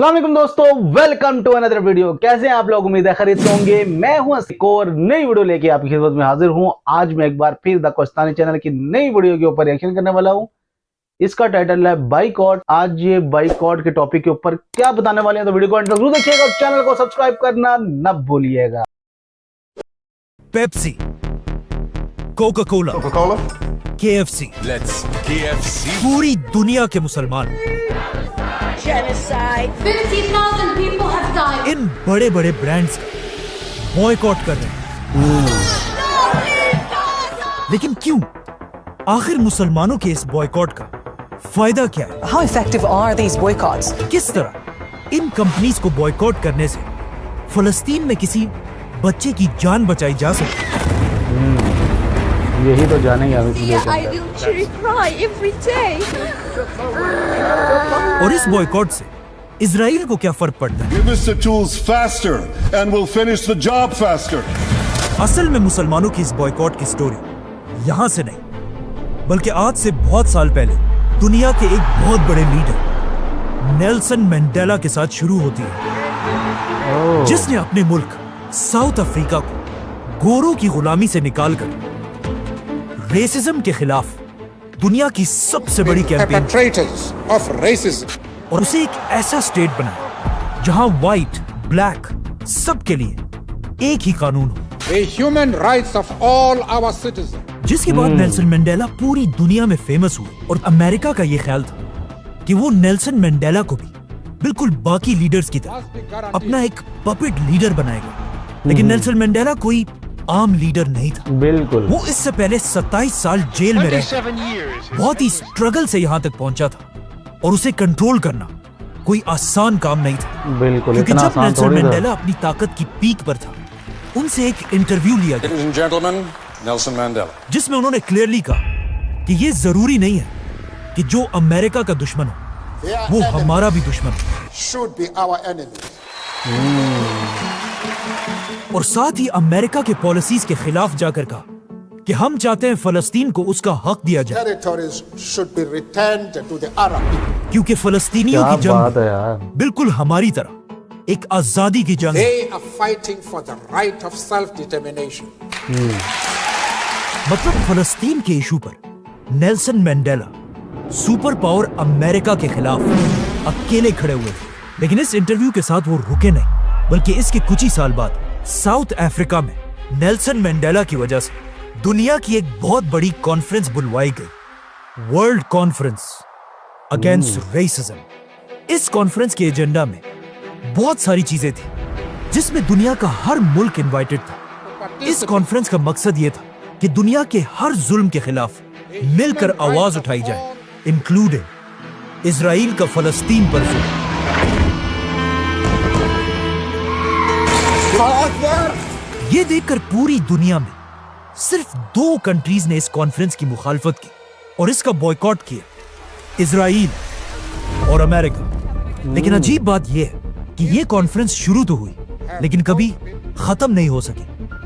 अस्सलाम वालेकुम दोस्तों, वेलकम टू अनदर वीडियो। कैसे हैं आप लोग? उम्मीद है खरीद होंगे। मैं हूं एक और नई वीडियो लेके आपकी खिदमत में हाजिर हूं। आज मैं एक बार फिर द कोस्तानी चैनल की नई वीडियो के ऊपर रिएक्शन करने वाला हूं। इसका टाइटल है बाइकॉट। आज ये बाइकॉट के टॉपिक के ऊपर क्या बताने वाले हैं, तो वीडियो को अंत तक जरूर देखिएगा और चैनल को सब्सक्राइब करना न भूलिएगा। Pepsi, Coca Cola, KFC, Let's KFC. पूरी दुनिया के मुसलमान Genocide. 50,000 people have died. इन बड़े बड़े ब्रांड्स का बॉयकॉट कर रहे हैं। लेकिन क्यों? आखिर मुसलमानों के इस बॉयकॉट का फायदा क्या है? How effective are these boycotts? किस तरह इन कंपनीज को बॉयकॉट करने से फलस्तीन में किसी बच्चे की जान बचाई जा सकती है? यही तो जानेंगे हम इस वीडियो Yeah, के I अंदर। literally cry every day. और इस बॉयकॉट से इजराइल को क्या फर्क पड़ता है? Give us the tools faster and we'll finish the job faster. असल में मुसलमानों की इस बॉयकॉट की स्टोरी यहाँ से नहीं, बल्कि आज से बहुत साल पहले दुनिया के एक बहुत बड़े लीडर नेल्सन मंडेला के साथ शुरू होती है, जिसने अपने मुल्क साउथ अफ्रीका को गोरों की गुलामी से निकालकर रेसिज्म के खिलाफ दुनिया की सबसे बड़ी कैंपेन perpetrators of racism. और उसे एक ऐसा स्टेट बनाया जहां व्हाइट, ब्लैक सबके लिए एक ही कानून हो, The human rights of all our citizens. जिसके बाद नेल्सन मंडेला पूरी दुनिया में फेमस हुए। और अमेरिका का यह ख्याल था कि वो नेल्सन मंडेला को भी बिल्कुल बाकी लीडर्स की तरह अपना एक पपेट लीडर बनाएगा। लेकिन नेल्सन मंडेला कोई आम लीडर नहीं था। बिल्कुल। वो इससे पहले 27 साल जेल में रह बहुत ही स्ट्रगल से यहाँ तक पहुंचा था, और उसे कंट्रोल करना कोई आसान काम नहीं था। बिल्कुल, क्योंकि इतना जब आसान नेल्सन थोड़ी था। मंडेला अपनी ताकत की पीक पर था, उनसे एक इंटरव्यू लिया गया Ladies and gentlemen, Nelson Mandela. जिसमें उन्होंने क्लियरली कहा कि ये जरूरी नहीं है कि जो अमेरिका का दुश्मन हो Their वो enemies हमारा भी दुश्मन हो। should be our enemies. और साथ ही अमेरिका के पॉलिसीज के खिलाफ जाकर कहा कि हम चाहते हैं फलस्तीन को उसका हक दिया जाए, Territories should be returned to the Arab people. क्योंकि फलस्तीनियों क्या की बात जंग है यार। बिल्कुल हमारी तरह एक आजादी की जंग है। They are fighting for the right of self-determination. मतलब फलस्तीन के इशू पर Nelson Mandela super power America के खिलाफ अकेले खड़े हुए थे। लेकिन इस इंटरव्यू के साथ वो रुके नहीं, बल्कि इसके कुछ ही साल बाद साउथ अफ्रीका में नेल्सन मंडेला की वजह से दुनिया की एक बहुत बड़ी कॉन्फ्रेंस बुलवाई गई, वर्ल्ड कॉन्फ्रेंस अगेंस्ट रेसिज्म। इस कॉन्फ्रेंस के एजेंडा में बहुत सारी चीजें थी, जिसमें दुनिया का हर मुल्क इनवाइटेड था। इस कॉन्फ्रेंस का मकसद यह था कि दुनिया के हर जुल्म के खिलाफ मिलकर आवाज उठाई जाए, इंक्लूडिंग इजराइल का फलस्तीन पर जुल्म। ये देखकर पूरी दुनिया में सिर्फ 2 कंट्रीज ने इस कॉन्फ्रेंस की मुखालफत की और इसका बॉयकॉट किया, इजराइल और अमेरिका। लेकिन अजीब बात यह है कि ये कॉन्फ्रेंस शुरू तो हुई, लेकिन कभी खत्म नहीं हो सकी,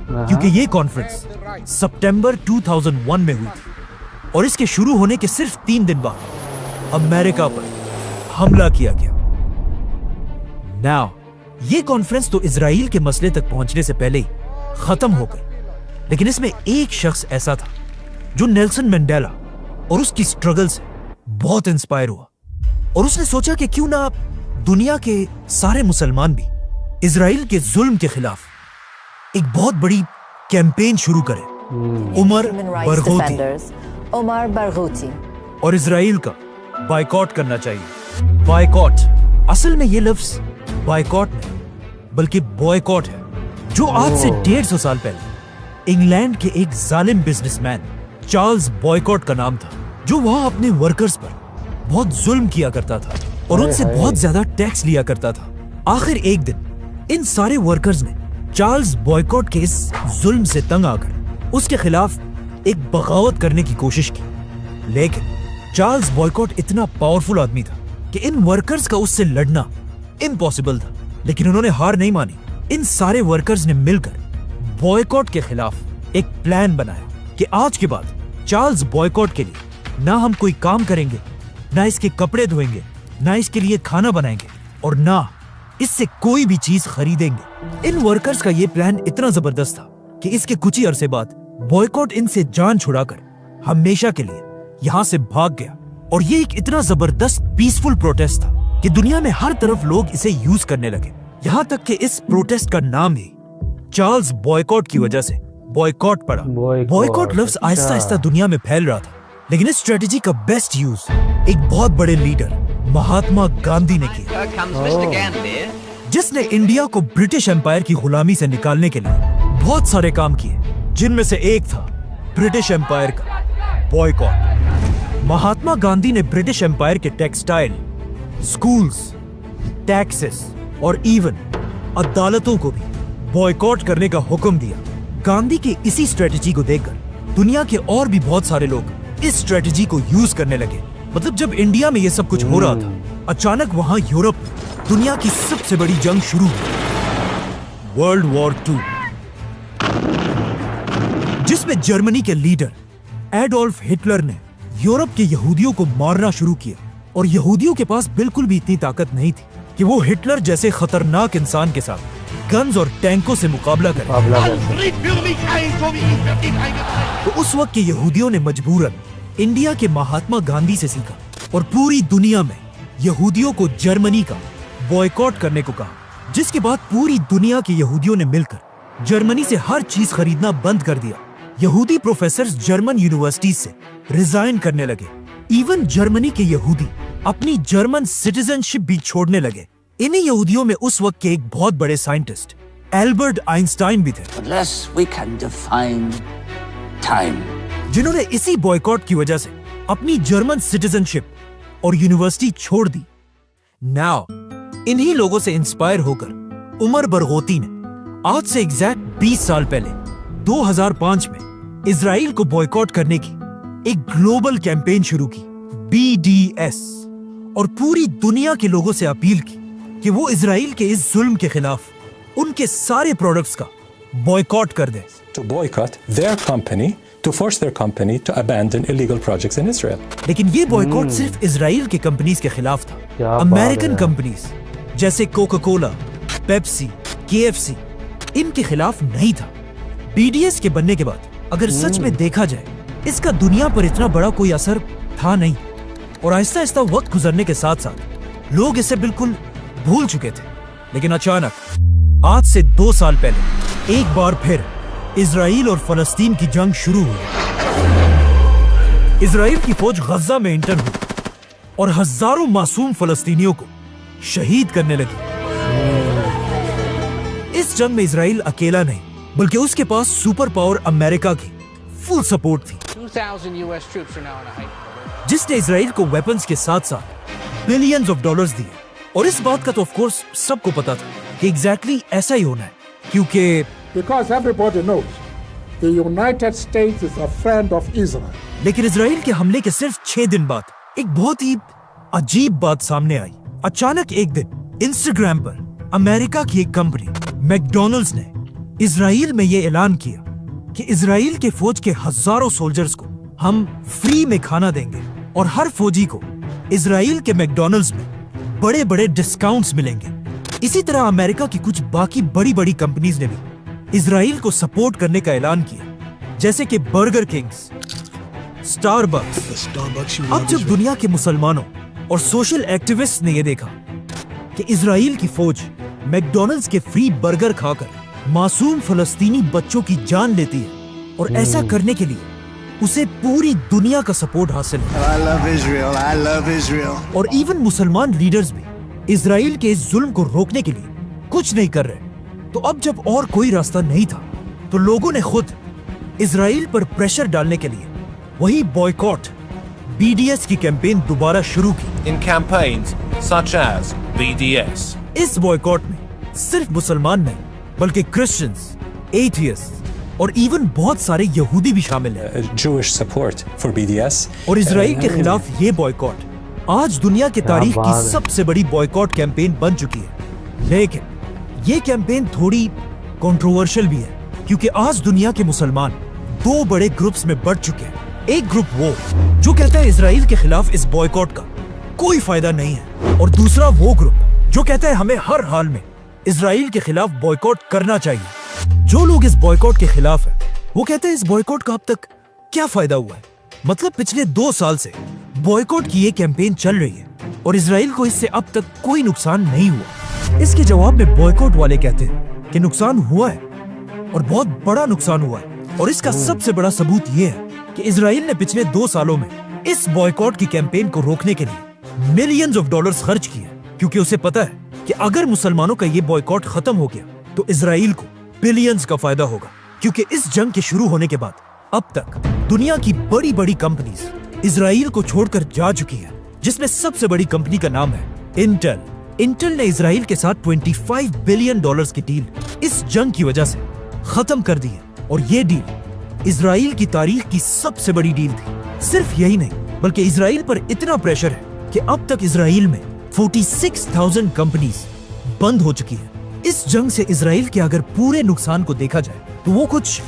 क्योंकि ये कॉन्फ्रेंस सितंबर 2001 में हुई थी और इसके शुरू होने के सिर्फ 3 दिन बाद अमेरिका पर हमला किया गया। नाउ ये कॉन्फ्रेंस तो इजराइल के मसले तक पहुंचने से पहले ही खत्म हो गई, लेकिन इसमें एक शख्स ऐसा था जो नेल्सन मंडेला और उसकी स्ट्रगल से बहुत इंस्पायर हुआ, और उसने सोचा कि क्यों ना दुनिया के सारे मुसलमान भी इजराइल के जुल्म के खिलाफ एक बहुत बड़ी कैंपेन शुरू करें। Omar Human rights Barghouti defenders, Omar Barghouti. और इजराइल का बाइकॉट करना चाहिए। बाइकॉट, असल में ये लफ्ज बाइकॉट नहीं बल्कि बॉयकॉट है, जो आज से 150 साल पहले इंग्लैंड के एक जालिम बिजनेसमैन चार्ल्स बॉयकॉट का नाम था, जो वहां अपने वर्कर्स पर बहुत जुल्म किया करता था और उनसे बहुत ज्यादा टैक्स लिया करता था। आखिर एक दिन इन सारे वर्कर्स ने चार्ल्स बॉयकॉट के इस जुल्म से तंग आकर उसके खिलाफ एक बगावत करने की कोशिश की। लेकिन चार्ल्स बॉयकॉट इतना पावरफुल आदमी था कि इन वर्कर्स का उससे लड़ना इम्पॉसिबल था। लेकिन उन्होंने हार नहीं मानी। इन सारे वर्कर्स ने मिलकर बॉयकॉट के खिलाफ एक प्लान बनाया कि आज के बाद चार्ल्स बॉयकॉट के लिए ना हम कोई काम करेंगे, ना इसके कपड़े धोएंगे, ना इसके लिए खाना बनाएंगे, और ना इससे कोई भी चीज खरीदेंगे। इन वर्कर्स का ये प्लान इतना जबरदस्त था कि इसके कुछ ही अरसे बाद बॉयकॉट इनसे जान छुड़ाकर हमेशा के लिए यहाँ से भाग गया। और ये एक इतना जबरदस्त पीसफुल प्रोटेस्ट था कि दुनिया में हर तरफ लोग इसे यूज करने लगे। यहाँ तक कि इस प्रोटेस्ट का नाम ही चार्ल्स बॉयकॉट की वजह से बॉयकॉट पड़ा। बॉयकॉट लफ्ज आहिस्ता आहिस्ता दुनिया में फैल रहा था, लेकिन इस स्ट्रेटेजी का बेस्ट यूज एक बहुत बड़े लीडर महात्मा गांधी ने किया, जिसने इंडिया को ब्रिटिश एम्पायर की गुलामी से निकालने के लिए बहुत सारे काम किए, जिनमें से एक था ब्रिटिश एम्पायर का बॉयकॉट। महात्मा गांधी ने ब्रिटिश एम्पायर के टेक्सटाइल, स्कूल्स, टैक्सेस और इवन अदालतों को भी बॉयकॉट करने का हुक्म दिया। गांधी की इसी स्ट्रेटेजी को देखकर दुनिया के और भी बहुत सारे लोग इस स्ट्रेटेजी को यूज करने लगे। मतलब जब इंडिया में ये सब कुछ हो रहा था, अचानक वहां यूरोप में दुनिया की सबसे बड़ी जंग शुरू हुई, वर्ल्ड वॉर 2, जिसमें जर्मनी के लीडर एडोल्फ हिटलर ने यूरोप के यहूदियों को मारना शुरू किया। और यहूदियों के पास बिल्कुल भी इतनी ताकत नहीं थी कि वो हिटलर जैसे खतरनाक इंसान के साथ गन्स और टैंकों से मुकाबला करें। तो उस वक्त के यहूदियों ने मजबूरन इंडिया के महात्मा गांधी से सीखा और पूरी दुनिया में यहूदियों को जर्मनी का बॉयकॉट करने को कहा, जिसके बाद पूरी दुनिया के यहूदियों ने मिलकर जर्मनी से हर चीज खरीदना बंद कर दिया। यहूदी प्रोफेसर जर्मन यूनिवर्सिटी से रिजाइन करने लगे। इवन जर्मनी के यहूदी अपनी जर्मन सिटीजनशिप भी छोड़ने लगे। इन्हीं यहूदियों में उस वक्त के एक बहुत बड़े साइंटिस्ट एल्बर्ट आइंस्टाइन भी थे, जिन्होंने इसी बॉयकॉट की वजह से अपनी जर्मन सिटीजनशिप और यूनिवर्सिटी छोड़ दी। नाउ इन्हीं लोगों से इंस्पायर होकर उमर बरगोती ने आज से एग्जैक्ट 20 साल पहले 2005 में इजराइल को बॉयकॉट करने की एक ग्लोबल कैंपेन शुरू की, BDS, और पूरी दुनिया के लोगों से अपील की कि वो इजराइल के इस जुल्म के खिलाफ उनके सारे प्रोडक्ट्स का बॉयकॉट कर दें। To boycott their company, to force their company to abandon illegal projects in Israel. लेकिन ये बॉयकॉट सिर्फ इजराइल के कंपनीज के खिलाफ था। अमेरिकन कंपनीज जैसे कोका कोला, पेप्सी, KFC इनके खिलाफ नहीं था। BDS के बनने के बाद अगर सच में देखा जाए, इसका दुनिया पर इतना बड़ा कोई असर था नहीं। और आहिस्ता आहिस्ता वक्त गुजरने के साथ साथ लोग इसे बिल्कुल भूल चुके थे। लेकिन अचानक आज से 2 साल पहले एक बार फिर इजराइल और फलस्तीन की जंग शुरू हुई। इजराइल की फौज गजा में एंटर हुई और हजारों मासूम फलस्तीनियों को शहीद करने लगी। इस जंग में इजराइल अकेला नहीं, बल्कि उसके पास सुपर पावर अमेरिका की फुल सपोर्ट थी, 2,000 US troops are now on a hike. जिसने इजराइल को वेपन्स के साथ साथ बिलियंस ऑफ डॉलर्स दिए। और इस बात का तो ऑफ कोर्स सबको पता था कि एग्जैक्टली ऐसा ही होना है, क्योंकि Because everybody knows the United States is a friend of Israel. लेकिन इजराइल के हमले के सिर्फ 6 दिन बाद एक बहुत ही अजीब बात सामने आई। अचानक एक दिन इंस्टाग्राम पर अमेरिका की एक कंपनी मैकडॉनल्ड्स ने इजराइल में ये ऐलान किया कि इजराइल के फौज के हजारों सोल्जर्स को हम फ्री में खाना देंगे और हर फौजी को इजराइल के मैकडॉनल्ड्स में बड़े बड़े डिस्काउंट्स मिलेंगे। इसी तरह अमेरिका की कुछ बाकी बड़ी बड़ी कंपनीज ने भी इजराइल को सपोर्ट करने का ऐलान किया, जैसे कि बर्गर किंग्स, स्टारबक्स। अब जब दुनिया के मुसलमानों और सोशल एक्टिविस्ट ने यह देखा कि इजराइल की फौज मैकडॉनल्ड्स के फ्री बर्गर खाकर मासूम फलस्तीनी बच्चों की जान लेती है और ऐसा करने के लिए उसे पूरी दुनिया का सपोर्ट हासिल है। I love Israel. I love Israel. और इवन मुसलमान लीडर्स भी इजराइल के इस जुल्म को रोकने के लिए कुछ नहीं कर रहे। तो अब जब और कोई रास्ता नहीं था, तो लोगों ने खुद इजराइल पर प्रेशर डालने के लिए वही बॉयकॉट BDS की कैंपेन दोबारा शुरू की। In campaigns such as BDS. इस बॉयकॉट में सिर्फ मुसलमान नहीं, बल्कि क्रिश्चियंस, एथियस्ट और इवन बहुत सारे यहूदी भी शामिल हैं। Jewish support for BDS. और इजराइल के खिलाफ ये बॉयकॉट आज दुनिया की तारीख की सबसे बड़ी बॉयकॉट कैंपेन बन चुकी है। लेकिन ये कैंपेन थोड़ी कंट्रोवर्शियल भी है, क्योंकि आज दुनिया के मुसलमान 2 बड़े ग्रुप्स में बढ़ चुके हैं। एक ग्रुप वो जो कहता है इजराइल के खिलाफ इस बॉयकॉट का कोई फायदा नहीं है, और दूसरा वो ग्रुप जो कहता है हमें हर हाल में इजराइल के खिलाफ बॉयकॉट करना चाहिए। जो लोग इस बॉयकॉट के खिलाफ है वो कहते हैं इस बॉयकॉट का अब तक क्या फायदा हुआ है। मतलब पिछले 2 साल से बॉयकॉट की ये कैंपेन चल रही है और इजराइल को इससे अब तक कोई नुकसान नहीं हुआ। इसके जवाब में बॉयकॉट वाले कहते हैं कि नुकसान हुआ है और बहुत बड़ा नुकसान हुआ है। और इसका सबसे बड़ा सबूत ये है कि इजराइल ने पिछले 2 सालों में इस बॉयकॉट की कैंपेन को रोकने के लिए मिलियंस ऑफ डॉलर्स खर्च किए, क्योंकि उसे पता है कि अगर मुसलमानों का ये बॉयकॉट खत्म हो गया तो इजराइल को बिलियंस का फायदा होगा। क्योंकि इस जंग के शुरू होने के बाद अब तक दुनिया की बड़ी बड़ी कंपनीज इजराइल को छोड़कर जा चुकी है, जिसमें सबसे बड़ी कंपनी का नाम है इंटेल। इंटेल ने इजराइल के साथ $25 बिलियन की डील इस जंग की वजह से खत्म कर दी है। और ये डील इजराइल की तारीख की सबसे बड़ी डील थी। सिर्फ यही नहीं बल्कि इजराइल पर इतना प्रेशर है कि अब तक इजराइल में 46,000 कंपनीज बंद हो चुकी है। इस जंग से इजराइल के अगर पूरे नुकसान को देखा जाए तो वो कुछ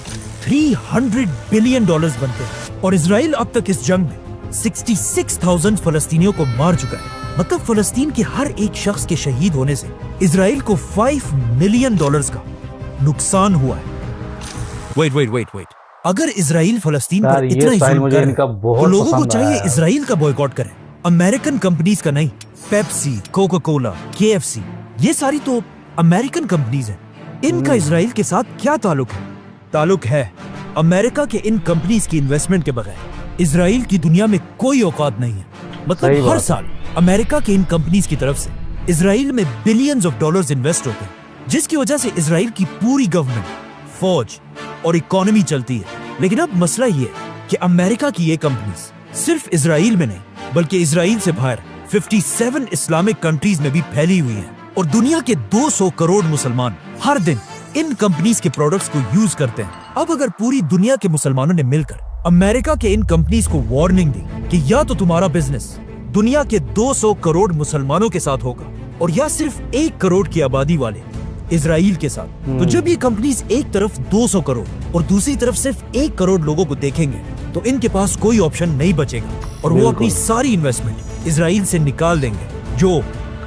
$300 बिलियन बनते हैं। और इजराइल अब तक इस जंग में 66,000 फलस्तीनियों को मार चुका है। मतलब फलस्तीन के हर एक शख्स के शहीद होने से इजराइल को $5 मिलियन का नुकसान हुआ है। वेट अगर इजराइल फलस्तीन पर इतना ही जुल्म कर रहा है तो लोगों को चाहिए इजराइल का बॉयकॉट करें, अमेरिकन कंपनीज का नहीं। पेप्सी, कोका कोला, KFC ये सारी तो अमेरिकन कंपनीज हैं। इनका इजराइल के साथ क्या ताल्लुक है? ताल्लुक है अमेरिका के इन कंपनीज की इन्वेस्टमेंट के बगैर इजराइल की दुनिया में कोई औकात नहीं है। मतलब हर साल अमेरिका के इन कंपनीज की तरफ से इजराइल में बिलियंस ऑफ डॉलर्स इन्वेस्ट होते हैं, जिसकी वजह से इजराइल की पूरी गवर्नमेंट, फौज और इकोनॉमी चलती है। लेकिन अब मसला ये है कि अमेरिका की ये कंपनीज सिर्फ इजराइल में नहीं बल्कि इजराइल से बाहर 57 इस्लामिक कंट्रीज में भी फैली हुई है। और दुनिया के 200 करोड़ मुसलमान हर दिन इन कंपनीज के प्रोडक्ट्स को यूज करते हैं। अब अगर पूरी दुनिया के मुसलमानों ने मिलकर अमेरिका के इन कंपनीज को वार्निंग दी कि या तो तुम्हारा बिजनेस दुनिया के 200 करोड़ मुसलमानों के साथ होगा और या सिर्फ 1 करोड़ की आबादी वाले इजराइल के साथ, तो जब ये कंपनीज एक तरफ 200 करोड़ और दूसरी तरफ सिर्फ 1 करोड़ लोगों को देखेंगे तो इनके पास कोई ऑप्शन नहीं बचेगा और वो अपनी सारी इन्वेस्टमेंट इजराइल से निकाल देंगे, जो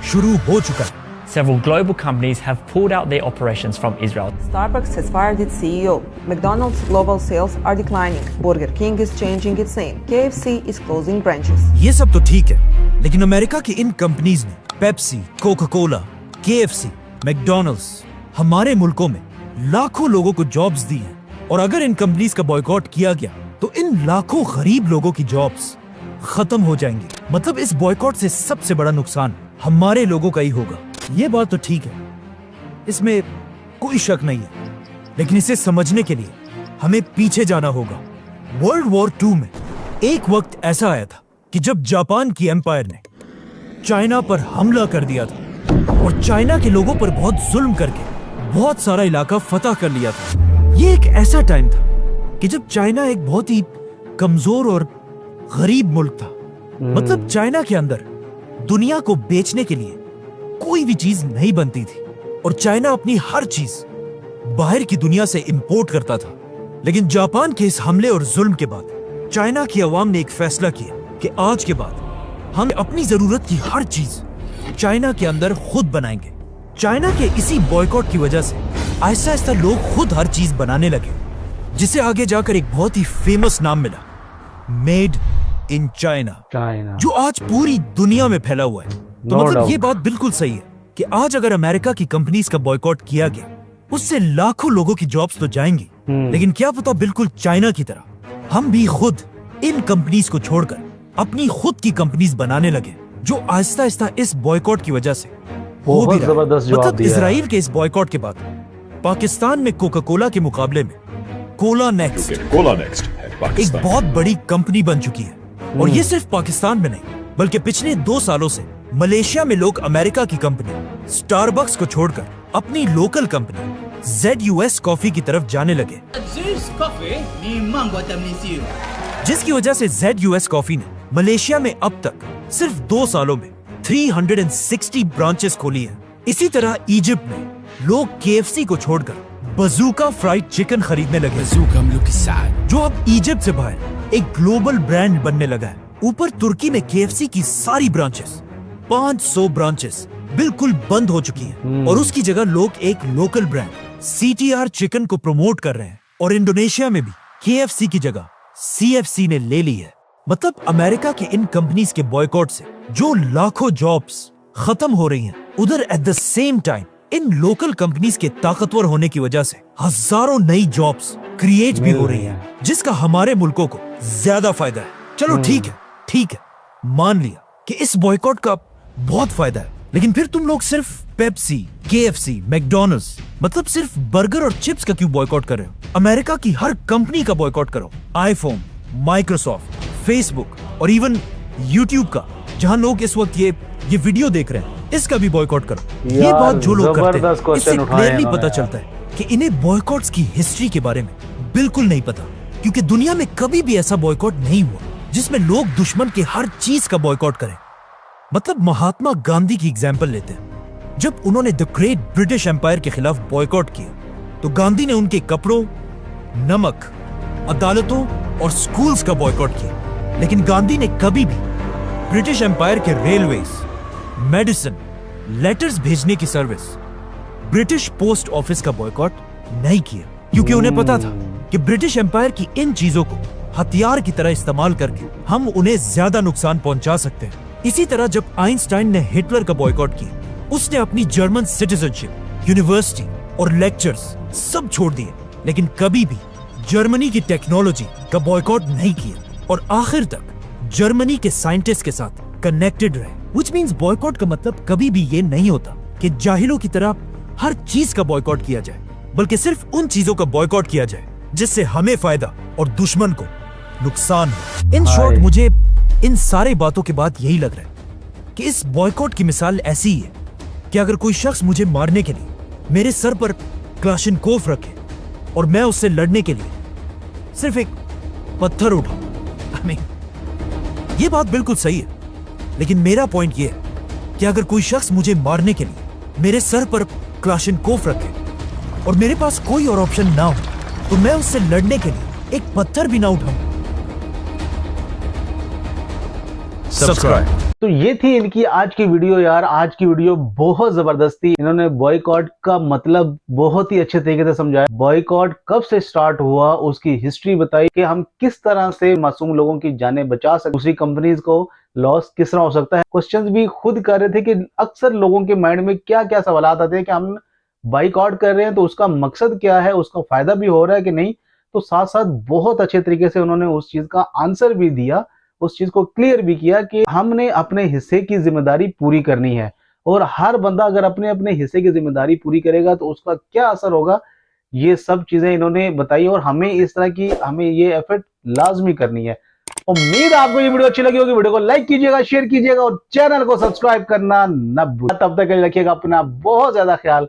शुरू हो चुका है। Several global companies have pulled out their operations from Israel. Starbucks has fired its CEO. McDonald's global sales are declining. Burger King is changing its name. KFC is closing branches. ये सब तो ठीक है, लेकिन अमेरिका की इन companies ने Pepsi, Coca Cola, KFC, McDonald's हमारे मुल्कों में लाखों लोगों को जॉब्स दी हैं। और अगर इन कंपनीज का बॉयकॉट किया गया तो इन लाखों गरीब लोगों की जॉब्स खत्म हो जाएंगी। मतलब इस बॉयकॉट से सबसे बड़ा नुकसान हमारे लोगों का ही होगा। ये बात तो ठीक है, इसमें कोई शक नहीं है, लेकिन इसे समझने के लिए हमें पीछे जाना होगा। वर्ल्ड वॉर 2 में एक वक्त ऐसा आया था कि जब जापान की एम्पायर ने चाइना पर हमला कर दिया था और चाइना के लोगों पर बहुत जुल्म करके बहुत सारा इलाका फतह कर लिया था। ये एक ऐसा टाइम था कि जब चाइना एक बहुत ही कमजोर और गरीब मुल्क था। मतलब चाइना के अंदर दुनिया को बेचने के लिए कोई भी चीज नहीं बनती थी और चाइना अपनी हर चीज बाहर की दुनिया से इंपोर्ट करता था। लेकिन जापान के इस हमले और जुल्म के बाद चाइना की आवाम ने एक फैसला किया कि आज के बाद हम अपनी जरूरत की हर चीज चाइना के अंदर खुद बनाएंगे। चाइना के इसी बॉयकॉट की वजह से आहिस्ता आहिस्ता लोग खुद हर चीज बनाने लगे, जिसे आगे जाकर एक बहुत ही फेमस नाम मिला, मेड इन चाइना, जो आज पूरी दुनिया में फैला हुआ है। तो मतलब ये बात बिल्कुल सही है कि आज अगर अमेरिका की कंपनीज का बॉयकॉट किया गया उससे लाखों लोगों की जॉब्स तो जाएंगी, लेकिन क्या पता बिल्कुल चाइना की तरह हम भी खुद इन कंपनीज को छोड़कर अपनी खुद की कंपनीज बनाने लगे, जो आहिस्ता आहिस्ता इस बॉयकॉट की वजह से हो भी रहा है। मतलब इजराइल के इस बॉयकॉट के बाद पाकिस्तान में कोका कोला के मुकाबले में कोला नेक्स्ट एक बहुत बड़ी कंपनी बन चुकी है। और ये सिर्फ पाकिस्तान में नहीं बल्कि पिछले 2 सालों से मलेशिया में लोग अमेरिका की कंपनी स्टारबक्स को छोड़कर अपनी लोकल कंपनी ZUS कॉफी की तरफ जाने लगे, जिसकी वजह से ZUS कॉफी ने मलेशिया में अब तक सिर्फ 2 सालों में 360 ब्रांचेस खोली है। इसी तरह इजिप्ट में लोग KFC को छोड़कर बजूका फ्राइड चिकन खरीदने लगे, जो अब इजिप्ट से बाहर एक ग्लोबल ब्रांड बनने लगा है। ऊपर तुर्की में KFC की सारी ब्रांचेस 500 ब्रांचेस बिल्कुल बंद हो चुकी है और उसकी जगह लोग एक लोकल ब्रांड CTR चिकन को प्रमोट कर रहे हैं। और इंडोनेशिया में भी KFC की जगह CFC ने ले ली है। मतलब अमेरिका के इन कंपनीज के बॉयकॉट से जो लाखों जॉब्स खत्म हो रही हैं, उधर at the same time in local companies के ताकतवर होने की वजह से हजारों नई जॉब्स क्रिएट भी हो रही हैं, जिसका हमारे मुल्कों को ज्यादा फायदा है। चलो ठीक है, मान लिया कि इस बॉयकॉट का बहुत फायदा है, लेकिन फिर तुम लोग सिर्फ पेप्सी, KFC, मैकडॉनल्ड्स मतलब सिर्फ बर्गर और चिप्स का क्यों बॉयकॉट कर रहे हो? अमेरिका की हर कंपनी का बॉयकॉट करो। आईफोन, माइक्रोसॉफ्ट, फेसबुक और इवन यूट्यूब का, जहां लोग इस वक्त ये वीडियो देख रहे हैं, इसका भी बॉयकॉट करो। ये बात जो लोग करते हैं, इससे क्लियरली पता चलता है कि इन्हें बॉयकॉट्स की हिस्ट्री के बारे में बिल्कुल नहीं पता, क्योंकि दुनिया में कभी भी ऐसा बॉयकॉट नहीं हुआ जिसमें लोग दुश्मन के हर चीज का बॉयकॉट करें। मतलब महात्मा गांधी की एग्जाम्पल लेते हैं। जब उन्होंने द ग्रेट ब्रिटिश एम्पायर के खिलाफ बॉयकॉट किया, तो गांधी ने उनके कपड़ों, नमक, अदालतों और स्कूल्स का बॉयकॉट किया। लेकिन गांधी ने कभी भी ब्रिटिश एम्पायर के रेलवेज, मेडिसिन, लेटर्स भेजने की सर्विस, ब्रिटिश पोस्ट ऑफिस का बॉयकॉट नहीं किया, क्योंकि उन्हें पता था कि ब्रिटिश एम्पायर की इन चीजों को हथियार की तरह इस्तेमाल करके हम उन्हें ज्यादा नुकसान पहुंचा सकते हैं। इसी तरह जब आइंस्टाइन ने हिटलर का बॉयकॉट किया, उसने अपनी जर्मन सिटीजनशिप, यूनिवर्सिटी और लेक्चर्स सब छोड़ दिए, लेकिन कभी भी जर्मनी की टेक्नोलॉजी का बॉयकॉट नहीं किया और आखिर तक जर्मनी के साइंटिस्ट के साथ कनेक्टेड रहे। Which means बॉयकॉट का मतलब कभी भी ये नहीं होता कि जाहिलों की तरह हर चीज का बॉयकॉट किया जाए, बल्कि सिर्फ उन चीजों का बॉयकॉट किया जाए जिससे हमें फायदा और दुश्मन को नुकसान हो। इन शॉर्ट, मुझे इन सारे बातों के बाद यही लग रहा है कि इस बॉयकॉट की मिसाल ऐसी ही है कि अगर कोई शख्स मुझे मारने के लिए मेरे सर पर क्लाशिनकोफ रखे और मैं उससे लड़ने के लिए सिर्फ एक पत्थर उठाऊं। ये बात बिल्कुल सही है, लेकिन मेरा पॉइंट ये है कि अगर कोई शख्स मुझे मारने के लिए मेरे सर पर क्लाशिनकोफ रखे और मेरे पास कोई और ऑप्शन ना हो, तो मैं उससे लड़ने के लिए एक पत्थर भी ना उठाऊं। सब्सक्राइब। तो ये थी इनकी आज की वीडियो यार। आज की वीडियो बहुत जबरदस्त थी। इन्होंने बॉयकॉट का मतलब बहुत ही अच्छे तरीके से समझाया। बॉयकॉट कब से स्टार्ट हुआ, उसकी हिस्ट्री बताई कि हम किस तरह से मासूम लोगों की जानें बचा सकते, दूसरी कंपनीज को लॉस किस तरह हो सकता है। क्वेश्चंस भी खुद कर रहे थे कि अक्सर लोगों के माइंड में क्या क्या सवाल आते हैं कि हम बॉयकॉट कर रहे हैं तो उसका मकसद क्या है, उसका फायदा भी हो रहा है कि नहीं। तो साथ साथ बहुत अच्छे तरीके से उन्होंने उस चीज का आंसर भी दिया, उस चीज को क्लियर भी किया कि हमने अपने हिस्से की जिम्मेदारी पूरी करनी है और हर बंदा अगर अपने अपने हिस्से की जिम्मेदारी पूरी करेगा तो उसका क्या असर होगा, ये सब चीजें इन्होंने बताई। और हमें इस तरह की ये एफर्ट लाजमी करनी है। उम्मीद आपको ये वीडियो अच्छी लगी होगी। वीडियो को लाइक कीजिएगा, शेयर कीजिएगा और चैनल को सब्सक्राइब करना न भूलिए। तब तक रखिएगा अपना बहुत ज्यादा ख्याल।